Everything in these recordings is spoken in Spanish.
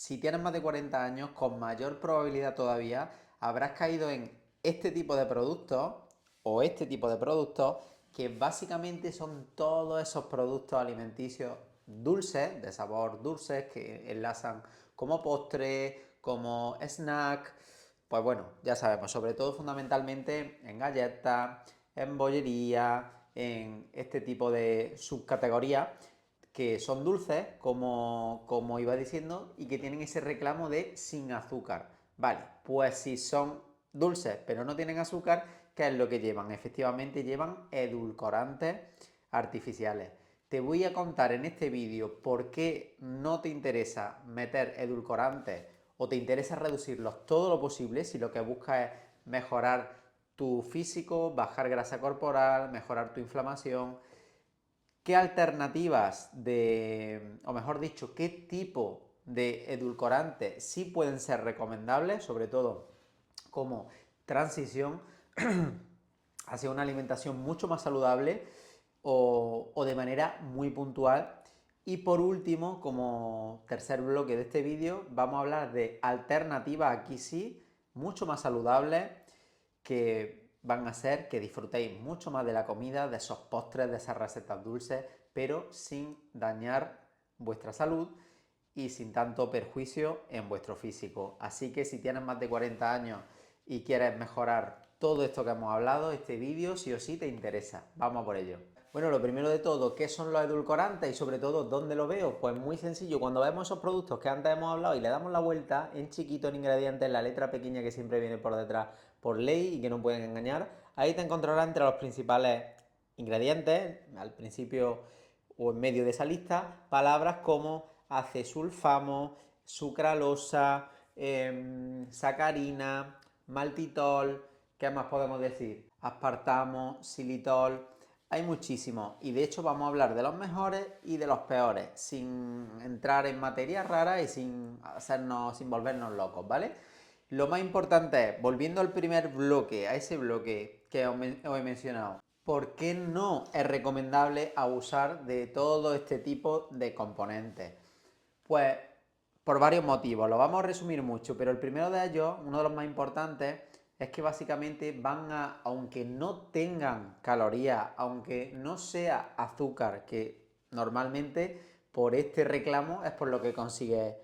si tienes más de 40 años, con mayor probabilidad todavía, habrás caído en este tipo de productos o este tipo de productos que básicamente son todos esos productos alimenticios dulces, de sabor dulces, que enlazan como postre, como snack. Pues bueno, ya sabemos, sobre todo fundamentalmente en galletas, en bollería, en este tipo de subcategorías que son dulces, como iba diciendo, y que tienen ese reclamo de sin azúcar. Vale, pues si son dulces pero no tienen azúcar, ¿qué es lo que llevan? Efectivamente llevan edulcorantes artificiales. Te voy a contar en este vídeo por qué no te interesa meter edulcorantes o te interesa reducirlos todo lo posible si lo que buscas es mejorar tu físico, bajar grasa corporal, mejorar tu inflamación. ¿Qué alternativas o mejor dicho, qué tipo de edulcorantes sí pueden ser recomendables, sobre todo como transición hacia una alimentación mucho más saludable o de manera muy puntual? Y por último, como tercer bloque de este vídeo, vamos a hablar de alternativas, aquí sí, mucho más saludables, que van a hacer que disfrutéis mucho más de la comida, de esos postres, de esas recetas dulces, pero sin dañar vuestra salud y sin tanto perjuicio en vuestro físico. Así que si tienes más de 40 años y quieres mejorar todo esto que hemos hablado, este vídeo sí o sí te interesa. Vamos a por ello. Bueno, lo primero de todo, ¿qué son los edulcorantes y sobre todo dónde lo veo? Pues muy sencillo, cuando vemos esos productos que antes hemos hablado y le damos la vuelta en chiquito en ingredientes, en la letra pequeña que siempre viene por detrás por ley y que no pueden engañar, ahí te encontrarás entre los principales ingredientes, al principio o en medio de esa lista, palabras como acesulfamo, sucralosa, sacarina, maltitol. ¿Qué más podemos decir? Aspartamo, xilitol. Hay muchísimos y de hecho vamos a hablar de los mejores y de los peores, sin entrar en materias raras y sin volvernos locos, ¿vale? Lo más importante es, volviendo al primer bloque, a ese bloque que os he mencionado, ¿por qué no es recomendable abusar de todo este tipo de componentes? Pues por varios motivos, lo vamos a resumir mucho, pero el primero de ellos, uno de los más importantes, es que básicamente aunque no tengan calorías, aunque no sea azúcar, que normalmente por este reclamo es por lo que consigue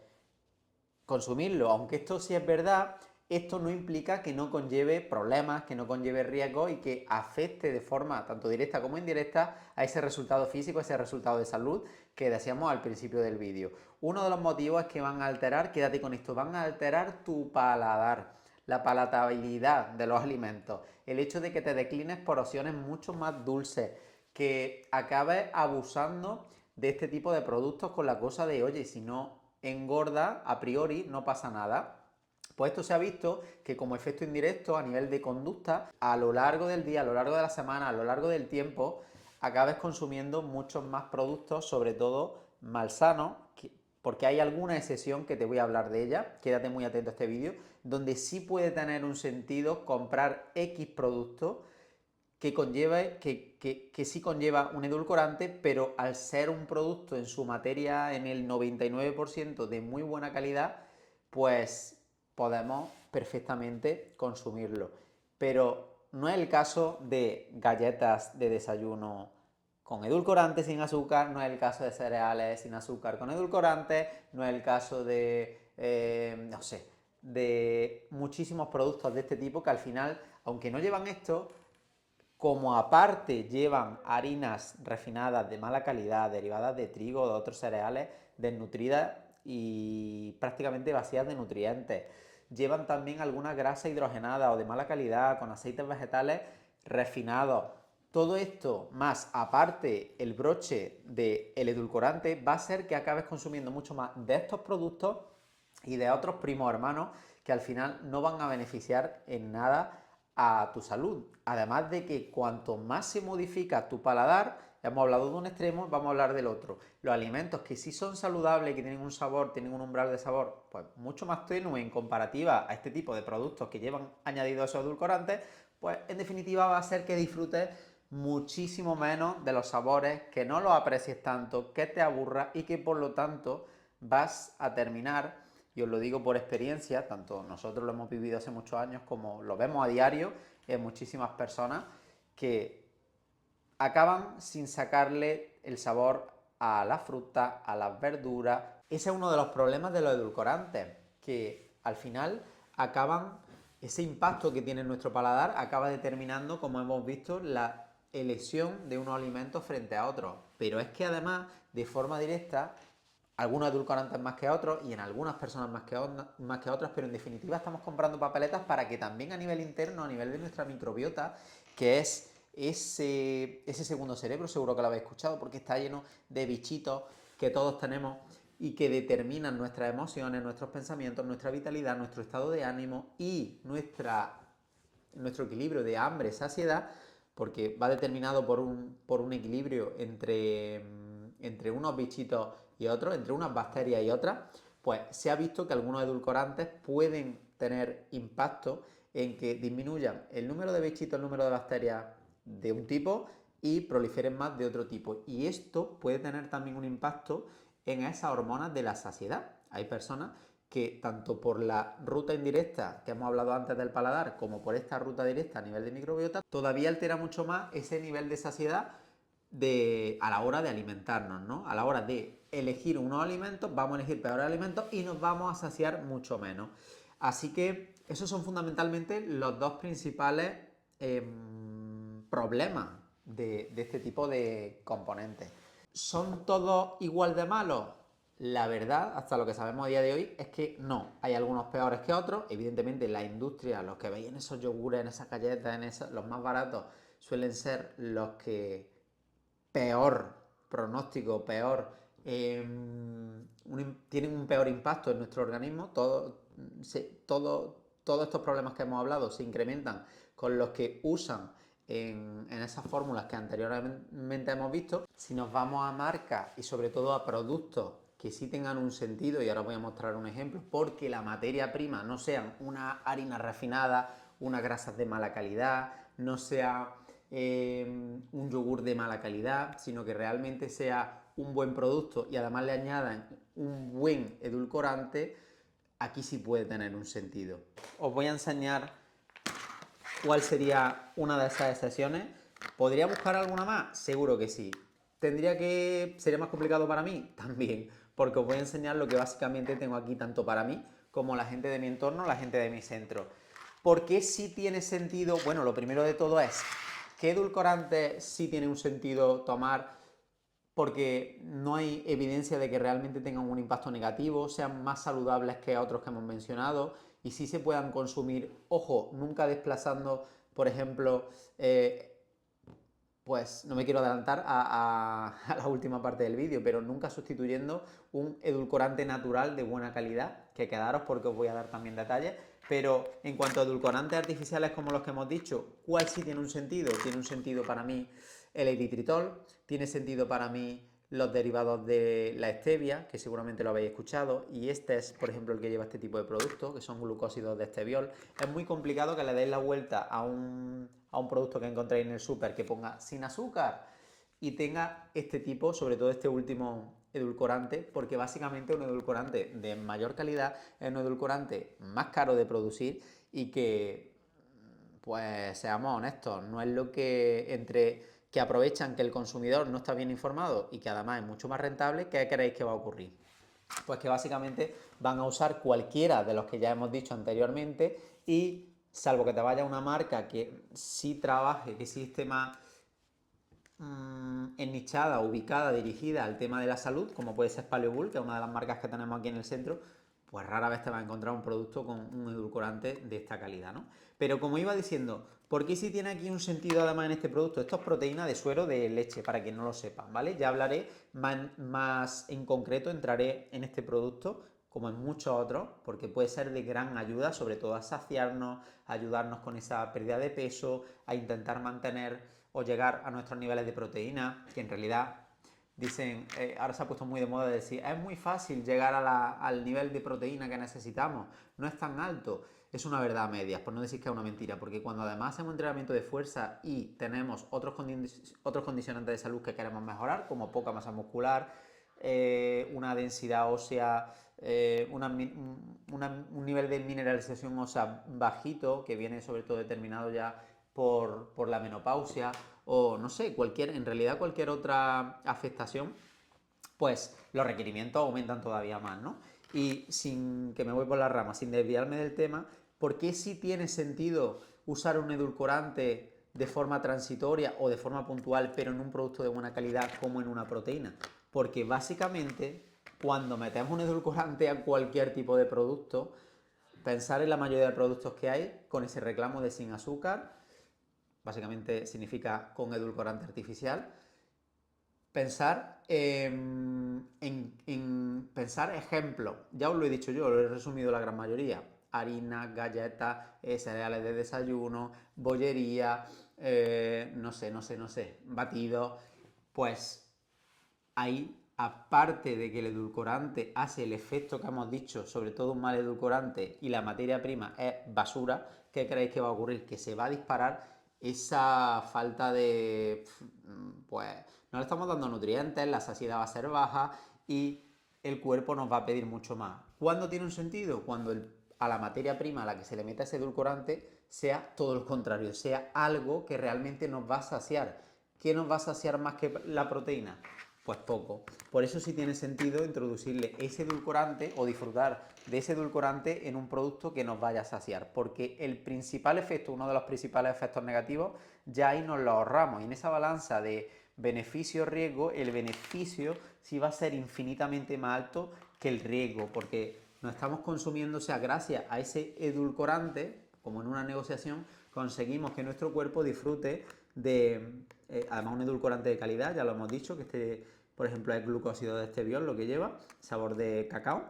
consumirlo. Aunque esto sí es verdad, esto no implica que no conlleve problemas, que no conlleve riesgos y que afecte de forma tanto directa como indirecta a ese resultado físico, a ese resultado de salud que decíamos al principio del vídeo. Uno de los motivos es que van a alterar, quédate con esto, van a alterar tu paladar, la palatabilidad de los alimentos, el hecho de que te declines por opciones mucho más dulces, que acabes abusando de este tipo de productos con la cosa de, oye, si no engorda, a priori no pasa nada. Pues esto se ha visto que como efecto indirecto a nivel de conducta, a lo largo del día, a lo largo de la semana, a lo largo del tiempo, acabes consumiendo muchos más productos, sobre todo malsanos, porque hay alguna excepción que te voy a hablar de ella, quédate muy atento a este vídeo, donde sí puede tener un sentido comprar X productos que sí conlleva un edulcorante, pero al ser un producto en su materia en el 99% de muy buena calidad, pues podemos perfectamente consumirlo. Pero no es el caso de galletas de desayuno con edulcorante sin azúcar, no es el caso de cereales sin azúcar con edulcorante, no es el caso de, no sé, de muchísimos productos de este tipo que al final, aunque no llevan esto, como aparte llevan harinas refinadas de mala calidad, derivadas de trigo o de otros cereales, desnutridas y prácticamente vacías de nutrientes. Llevan también alguna grasa hidrogenada o de mala calidad, con aceites vegetales refinados. Todo esto, más aparte el broche del edulcorante, va a hacer que acabes consumiendo mucho más de estos productos y de otros primos hermanos que al final no van a beneficiar en nada a tu salud. Además de que cuanto más se modifica tu paladar, hemos hablado de un extremo, vamos a hablar del otro. Los alimentos que sí son saludables, que tienen un sabor, tienen un umbral de sabor, pues mucho más tenue en comparativa a este tipo de productos que llevan añadidos esos edulcorantes, pues en definitiva va a ser que disfrutes muchísimo menos de los sabores, que no los aprecies tanto, que te aburra y que por lo tanto vas a terminar, y os lo digo por experiencia, tanto nosotros lo hemos vivido hace muchos años como lo vemos a diario en muchísimas personas que acaban sin sacarle el sabor a la fruta, a las verduras. Ese es uno de los problemas de los edulcorantes, que al final acaban, ese impacto que tiene en nuestro paladar acaba determinando, como hemos visto, la elección de unos alimentos frente a otros. Pero es que además, de forma directa, algunos edulcorantes más que otros y en algunas personas más que otras, pero en definitiva estamos comprando papeletas para que también a nivel interno, a nivel de nuestra microbiota, que es ese segundo cerebro, seguro que lo habéis escuchado, porque está lleno de bichitos que todos tenemos y que determinan nuestras emociones, nuestros pensamientos, nuestra vitalidad, nuestro estado de ánimo y nuestro equilibrio de hambre, saciedad, porque va determinado por un equilibrio entre unos bichitos y otros, entre unas bacterias y otras. Pues se ha visto que algunos edulcorantes pueden tener impacto en que disminuyan el número de bichitos, el número de bacterias de un tipo y proliferen más de otro tipo. Y esto puede tener también un impacto en esas hormonas de la saciedad. Hay personas que tanto por la ruta indirecta que hemos hablado antes del paladar como por esta ruta directa a nivel de microbiota, todavía altera mucho más ese nivel de saciedad a la hora de alimentarnos, ¿no? A la hora de elegir unos alimentos, vamos a elegir peores alimentos y nos vamos a saciar mucho menos. Así que esos son fundamentalmente los dos principales problemas de este tipo de componentes. ¿Son todos igual de malos? La verdad, hasta lo que sabemos a día de hoy, es que no. Hay algunos peores que otros. Evidentemente, la industria, los que veis en esos yogures, en esas galletas, los más baratos, suelen ser los que peor pronóstico, tienen un peor impacto en nuestro organismo. Todos estos problemas que hemos hablado se incrementan con los que usan en esas fórmulas que anteriormente hemos visto. Si nos vamos a marcas y sobre todo a productos que sí tengan un sentido, y ahora voy a mostrar un ejemplo, porque la materia prima no sean una harina refinada, unas grasas de mala calidad, no sea un yogur de mala calidad, sino que realmente sea un buen producto y además le añadan un buen edulcorante, aquí sí puede tener un sentido. Os voy a enseñar cuál sería una de esas excepciones. ¿Podría buscar alguna más? Seguro que sí. ¿Sería más complicado para mí? También, porque os voy a enseñar lo que básicamente tengo aquí tanto para mí como la gente de mi entorno, la gente de mi centro. ¿Por qué sí tiene sentido? Bueno, lo primero de todo es, ¿qué edulcorante sí tiene un sentido tomar? Porque no hay evidencia de que realmente tengan un impacto negativo, sean más saludables que otros que hemos mencionado y sí se puedan consumir, ojo, nunca desplazando, por ejemplo, pues no me quiero adelantar a la última parte del vídeo, pero nunca sustituyendo un edulcorante natural de buena calidad, que quedaros porque os voy a dar también detalles. Pero en cuanto a edulcorantes artificiales como los que hemos dicho, ¿cuál sí tiene un sentido? Tiene un sentido para mí el eritritol, tiene sentido para mí los derivados de la stevia, que seguramente lo habéis escuchado, y este es, por ejemplo, el que lleva este tipo de productos, que son glucósidos de esteviol. Es muy complicado que le deis la vuelta a un producto que encontréis en el súper que ponga sin azúcar y tenga este tipo, sobre todo este último edulcorante, porque básicamente un edulcorante de mayor calidad es un edulcorante más caro de producir y que, pues seamos honestos, no es lo que que aprovechan que el consumidor no está bien informado y que además es mucho más rentable. ¿Qué creéis que va a ocurrir? Pues que básicamente van a usar cualquiera de los que ya hemos dicho anteriormente y salvo que te vaya una marca que sí trabaje, que sí esté más ennichada, ubicada, dirigida al tema de la salud, como puede ser Paleobull, que es una de las marcas que tenemos aquí en el centro, pues rara vez te vas a encontrar un producto con un edulcorante de esta calidad, ¿no? Pero como iba diciendo, ¿por qué sí tiene aquí un sentido además en este producto? Esto es proteína de suero de leche, para quien no lo sepa, ¿vale? Ya hablaré más en concreto, entraré en este producto como en muchos otros, porque puede ser de gran ayuda, sobre todo a saciarnos, a ayudarnos con esa pérdida de peso, a intentar mantener o llegar a nuestros niveles de proteína, que en realidad dicen, ahora se ha puesto muy de moda decir, es muy fácil llegar al nivel de proteína que necesitamos, no es tan alto. Es una verdad a medias, por no decir que es una mentira, porque cuando además hacemos entrenamiento de fuerza y tenemos otros condicionantes de salud que queremos mejorar, como poca masa muscular, una densidad ósea un nivel de mineralización ósea bajito, que viene sobre todo determinado ya por la menopausia, o no sé, en realidad cualquier otra afectación, pues los requerimientos aumentan todavía más, ¿no? Y sin que me voy por las ramas, sin desviarme del tema, ¿por qué sí tiene sentido usar un edulcorante de forma transitoria o de forma puntual, pero en un producto de buena calidad como en una proteína? Porque básicamente, cuando metemos un edulcorante a cualquier tipo de producto, pensar en la mayoría de productos que hay con ese reclamo de sin azúcar, básicamente significa con edulcorante artificial, pensar pensar ejemplos. Ya os lo he dicho yo, lo he resumido la gran mayoría. Harina, galletas, cereales de desayuno, bollería, no sé, batidos. Pues ahí, aparte de que el edulcorante hace el efecto que hemos dicho, sobre todo un mal edulcorante, y la materia prima es basura, ¿qué creéis que va a ocurrir? Que se va a disparar esa falta de... pues no le estamos dando nutrientes, la saciedad va a ser baja y el cuerpo nos va a pedir mucho más. ¿Cuándo tiene un sentido? Cuando a la materia prima a la que se le meta ese edulcorante sea todo lo contrario, sea algo que realmente nos va a saciar. ¿Qué nos va a saciar más que la proteína? Pues poco. Por eso sí tiene sentido introducirle ese edulcorante o disfrutar de ese edulcorante en un producto que nos vaya a saciar. Porque el principal efecto, uno de los principales efectos negativos, ya ahí nos lo ahorramos. Y en esa balanza de beneficio-riesgo, el beneficio sí va a ser infinitamente más alto que el riesgo. Porque nos estamos consumiendo, o sea, gracias a ese edulcorante, como en una negociación, conseguimos que nuestro cuerpo disfrute de, además un edulcorante de calidad, ya lo hemos dicho, que por ejemplo, es glucósido de esteviol lo que lleva, sabor de cacao,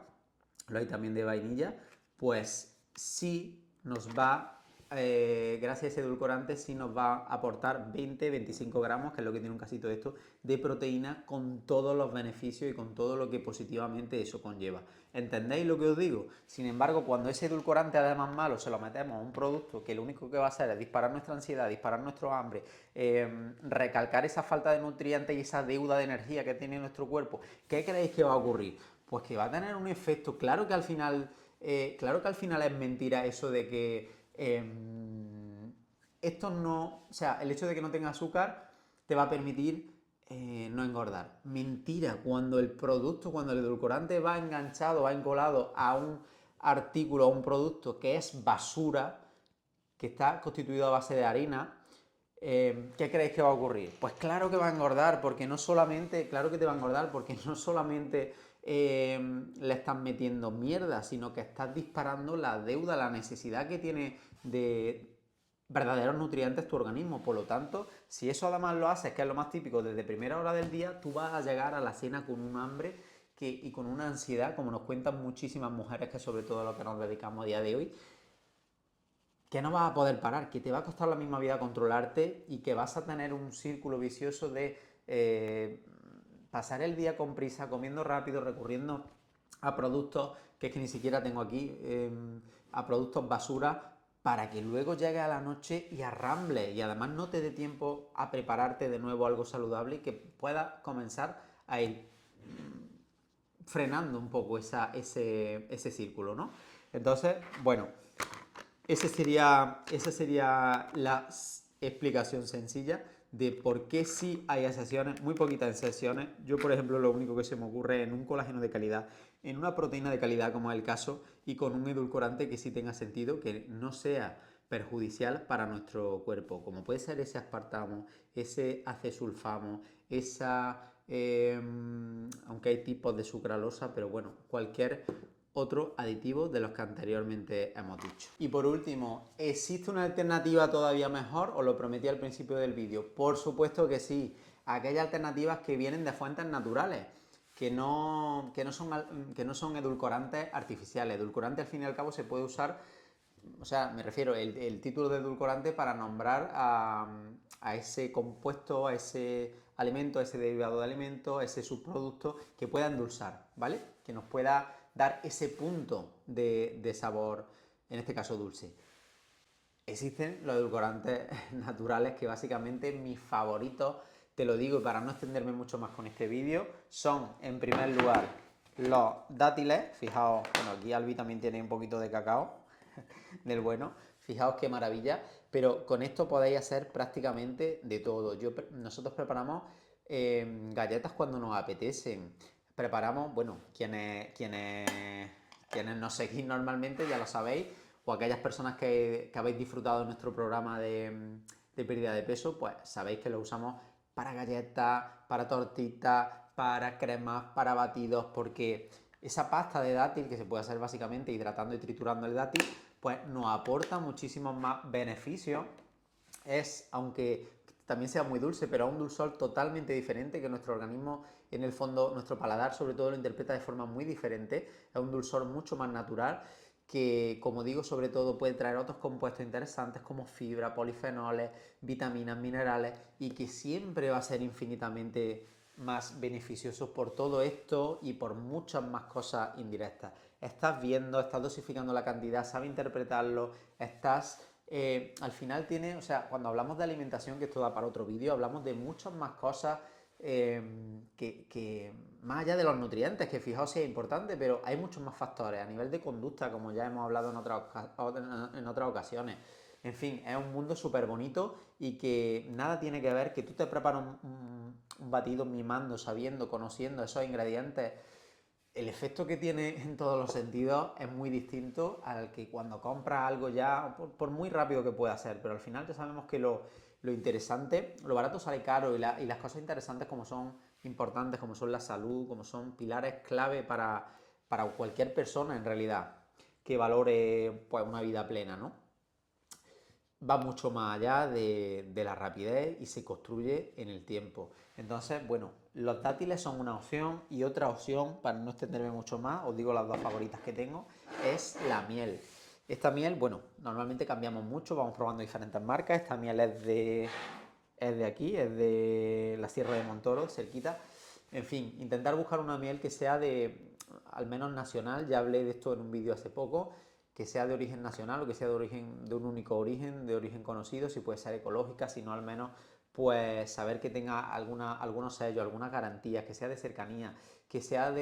lo hay también de vainilla, pues sí nos va, gracias a ese edulcorante, sí nos va a aportar 20-25 gramos, que es lo que tiene un casito de esto, de proteína con todos los beneficios y con todo lo que positivamente eso conlleva. ¿Entendéis lo que os digo? Sin embargo, cuando ese edulcorante además malo se lo metemos a un producto que lo único que va a hacer es disparar nuestra ansiedad, disparar nuestro hambre, recalcar esa falta de nutrientes y esa deuda de energía que tiene nuestro cuerpo, ¿qué creéis que va a ocurrir? Pues que va a tener un efecto, claro que al final es mentira eso de que esto no, o sea, el hecho de que no tenga azúcar te va a permitir no engordar. Mentira, cuando cuando el edulcorante va enganchado, va encolado a un artículo, a un producto que es basura, que está constituido a base de harina, ¿qué creéis que va a ocurrir? Pues claro que va a engordar, porque no solamente, claro que te va a engordar, porque no solamente le estás metiendo mierda, sino que estás disparando la deuda, la necesidad que tiene de verdaderos nutrientes tu organismo. Por lo tanto, si eso además lo haces, que es lo más típico, desde primera hora del día, tú vas a llegar a la cena con un hambre y con una ansiedad, como nos cuentan muchísimas mujeres, que sobre todo a lo que nos dedicamos a día de hoy, que no vas a poder parar, que te va a costar la misma vida controlarte y que vas a tener un círculo vicioso de pasar el día con prisa, comiendo rápido, recurriendo a productos que es que ni siquiera tengo aquí, a productos basura, para que luego llegue a la noche y arramble y además no te dé tiempo a prepararte de nuevo algo saludable y que pueda comenzar a ir frenando un poco ese círculo, ¿no? Entonces, bueno, esa sería la explicación sencilla de por qué sí hay excepciones, muy poquitas excepciones. Yo, por ejemplo, lo único que se me ocurre en un colágeno de calidad, en una proteína de calidad como es el caso, y con un edulcorante que sí tenga sentido, que no sea perjudicial para nuestro cuerpo, como puede ser ese aspartamo, ese acesulfamo, aunque hay tipos de sucralosa, pero bueno, cualquier otro aditivo de los que anteriormente hemos dicho. Y por último, ¿existe una alternativa todavía mejor? Os lo prometí al principio del vídeo. Por supuesto que sí. Aquellas alternativas que vienen de fuentes naturales, que no son edulcorantes artificiales. Edulcorante al fin y al cabo se puede usar, o sea, me refiero el título de edulcorante para nombrar a ese compuesto, a ese alimento, a ese derivado de alimento, a ese subproducto que pueda endulzar, ¿vale? Que nos pueda dar ese punto de sabor, en este caso dulce. Existen los edulcorantes naturales que básicamente mis favoritos, te lo digo y para no extenderme mucho más con este vídeo, son en primer lugar los dátiles, fijaos, bueno, aquí Albi también tiene un poquito de cacao, del bueno, fijaos qué maravilla, pero con esto podéis hacer prácticamente de todo. Nosotros preparamos galletas cuando nos apetecen, preparamos, bueno, quienes nos seguís normalmente ya lo sabéis, o aquellas personas que habéis disfrutado de nuestro programa de pérdida de peso, pues sabéis que lo usamos para galletas, para tortitas, para cremas, para batidos, porque esa pasta de dátil, que se puede hacer básicamente hidratando y triturando el dátil, pues nos aporta muchísimos más beneficios. Aunque también sea muy dulce, pero a un dulzor totalmente diferente, que nuestro organismo, en el fondo, nuestro paladar sobre todo lo interpreta de forma muy diferente. Es un dulzor mucho más natural que, como digo, sobre todo puede traer otros compuestos interesantes como fibra, polifenoles, vitaminas, minerales, y que siempre va a ser infinitamente más beneficioso por todo esto y por muchas más cosas indirectas. Estás viendo, estás dosificando la cantidad, sabes interpretarlo, al final tiene, o sea, cuando hablamos de alimentación, que esto da para otro vídeo, hablamos de muchas más cosas que más allá de los nutrientes, que fijaos si es importante, pero hay muchos más factores a nivel de conducta, como ya hemos hablado en otras ocasiones. En fin, es un mundo súper bonito y que nada tiene que ver que tú te preparas un batido mimando, sabiendo, conociendo esos ingredientes. El efecto que tiene en todos los sentidos es muy distinto al que cuando compras algo ya, por muy rápido que pueda ser, pero al final ya sabemos que lo interesante, lo barato sale caro y las cosas interesantes como son importantes, como son la salud, como son pilares clave para cualquier persona en realidad que valore pues, una vida plena, ¿no? Va mucho más allá de la rapidez y se construye en el tiempo. Entonces, bueno, los dátiles son una opción y otra opción, para no extenderme mucho más, os digo las dos favoritas que tengo, es la miel. Esta miel, bueno, normalmente cambiamos mucho, vamos probando diferentes marcas. Esta miel es de aquí, es de la Sierra de Montoro, cerquita. En fin, intentar buscar una miel que sea al menos nacional, ya hablé de esto en un vídeo hace poco, que sea de origen nacional o que sea de un único origen, de origen conocido, si puede ser ecológica, si no al menos pues saber que tenga algunos sellos, algunas garantías, que sea de cercanía, que sea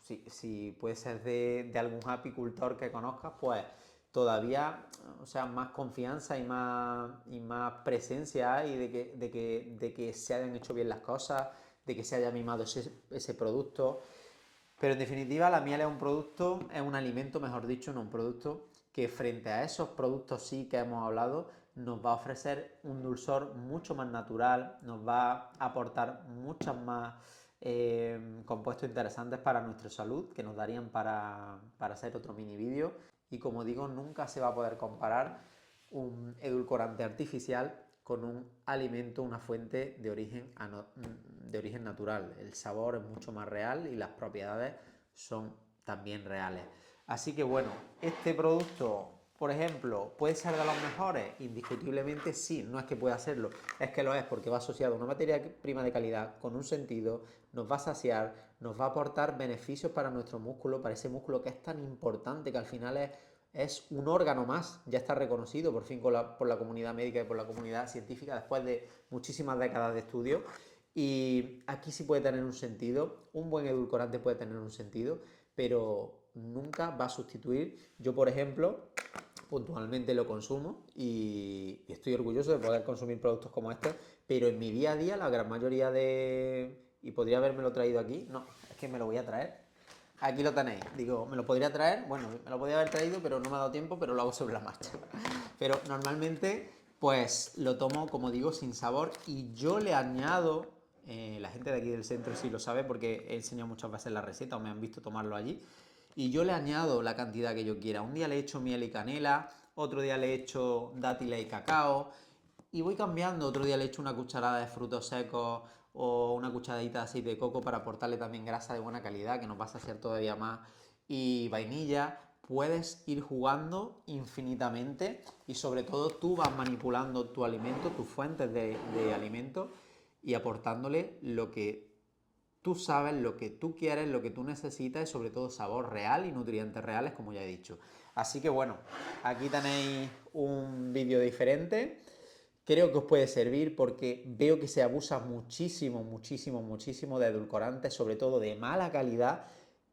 si puede ser de algún apicultor que conozcas, pues todavía, o sea, más confianza y más presencia hay de que se hayan hecho bien las cosas, de que se haya mimado ese producto. Pero en definitiva, la miel es un producto, es un alimento, mejor dicho, no un producto, que frente a esos productos sí que hemos hablado, nos va a ofrecer un dulzor mucho más natural, nos va a aportar muchos más compuestos interesantes para nuestra salud, que nos darían para hacer otro mini vídeo. Y como digo, nunca se va a poder comparar un edulcorante artificial con un alimento, una fuente de origen natural. El sabor es mucho más real y las propiedades son también reales. Así que bueno, este producto, por ejemplo, ¿puede ser de los mejores? Indiscutiblemente sí, no es que pueda serlo, es que lo es porque va asociado a una materia prima de calidad, con un sentido, nos va a saciar, nos va a aportar beneficios para nuestro músculo, para ese músculo que es tan importante, que al final es un órgano más, ya está reconocido por fin por la comunidad médica y por la comunidad científica después de muchísimas décadas de estudio. Y aquí sí puede tener un sentido, un buen edulcorante puede tener un sentido, pero nunca va a sustituir. Yo, por ejemplo, puntualmente lo consumo y estoy orgulloso de poder consumir productos como este, pero en mi día a día la gran mayoría y podría habérmelo traído aquí, no, es que me lo voy a traer. Aquí lo tenéis. Digo, me lo podría traer. Bueno, me lo podría haber traído, pero no me ha dado tiempo, pero lo hago sobre la marcha. Pero normalmente, pues lo tomo, como digo, sin sabor y yo le añado, la gente de aquí del centro sí lo sabe porque he enseñado muchas veces la receta o me han visto tomarlo allí, y yo le añado la cantidad que yo quiera. Un día le echo miel y canela, otro día le echo dátiles y cacao, y voy cambiando. Otro día le echo una cucharada de frutos secos o una cucharadita de aceite de coco para aportarle también grasa de buena calidad, que nos va a saciar todavía más, y vainilla. Puedes ir jugando infinitamente y sobre todo tú vas manipulando tu alimento, tus fuentes de alimento, y aportándole lo que tú sabes, lo que tú quieres, lo que tú necesitas, y sobre todo sabor real y nutrientes reales, como ya he dicho. Así que bueno, aquí tenéis un vídeo diferente. Creo que os puede servir porque veo que se abusa muchísimo, muchísimo, muchísimo de edulcorantes, sobre todo de mala calidad,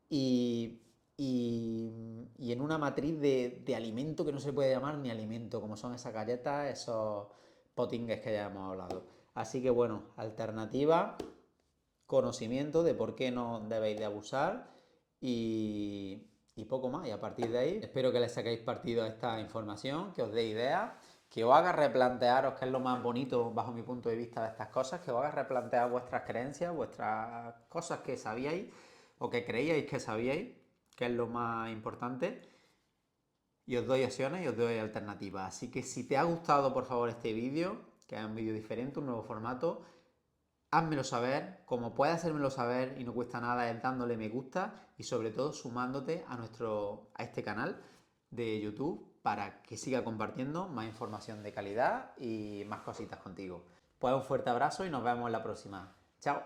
y en una matriz de alimento que no se puede llamar ni alimento, como son esas galletas, esos potingues que ya hemos hablado. Así que bueno, alternativa, conocimiento de por qué no debéis de abusar y poco más. Y a partir de ahí, espero que le saquéis partido a esta información, que os dé ideas, que os haga replantearos, que es lo más bonito bajo mi punto de vista de estas cosas, que os haga replantear vuestras creencias, vuestras cosas que sabíais o que creíais que sabíais, que es lo más importante. Y os doy opciones y os doy alternativas. Así que si te ha gustado, por favor, este vídeo, que es un vídeo diferente, un nuevo formato, házmelo saber, como puedes hacérmelo saber y no cuesta nada, es dándole me gusta y sobre todo sumándote a este canal de YouTube para que siga compartiendo más información de calidad y más cositas contigo. Pues un fuerte abrazo y nos vemos en la próxima. Chao.